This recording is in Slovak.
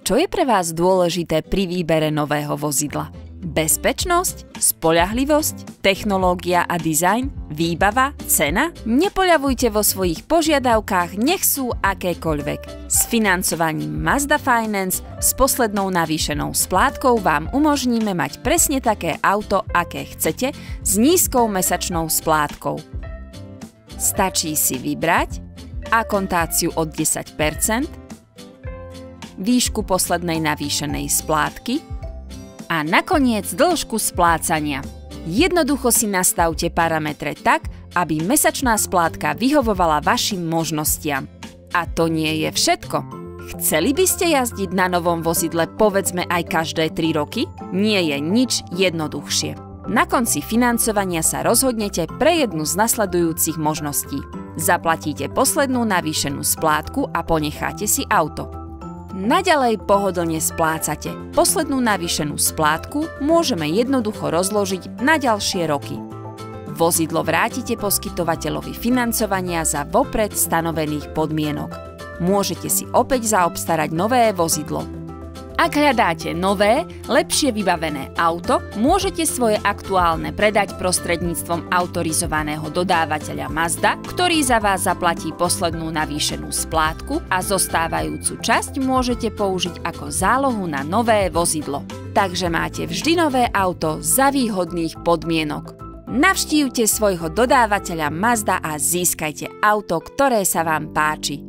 Čo je pre vás dôležité pri výbere nového vozidla? Bezpečnosť? Spoľahlivosť? Technológia a dizajn? Výbava? Cena? Nepoľavujte vo svojich požiadavkách, nech sú akékoľvek. S financovaním Mazda Finance s poslednou navýšenou splátkou vám umožníme mať presne také auto, aké chcete, s nízkou mesačnou splátkou. Stačí si vybrať akontáciu od 10%, výšku poslednej navýšenej splátky a nakoniec dĺžku splácania. Jednoducho si nastavte parametre tak, aby mesačná splátka vyhovovala vašim možnostiam. A to nie je všetko. Chceli by ste jazdiť na novom vozidle povedzme aj každé 3 roky? Nie je nič jednoduchšie. Na konci financovania sa rozhodnete pre jednu z nasledujúcich možností. Zaplatíte poslednú navýšenú splátku a ponecháte si auto. Naďalej pohodlne splácate. Poslednú navýšenú splátku môžeme jednoducho rozložiť na ďalšie roky. Vozidlo vrátite poskytovateľovi financovania za vopred stanovených podmienok. Môžete si opäť zaobstarať nové vozidlo. Ak hľadáte nové, lepšie vybavené auto, môžete svoje aktuálne predať prostredníctvom autorizovaného dodávateľa Mazda, ktorý za vás zaplatí poslednú navýšenú splátku a zostávajúcu časť môžete použiť ako zálohu na nové vozidlo. Takže máte vždy nové auto za výhodných podmienok. Navštívte svojho dodávateľa Mazda a získajte auto, ktoré sa vám páči.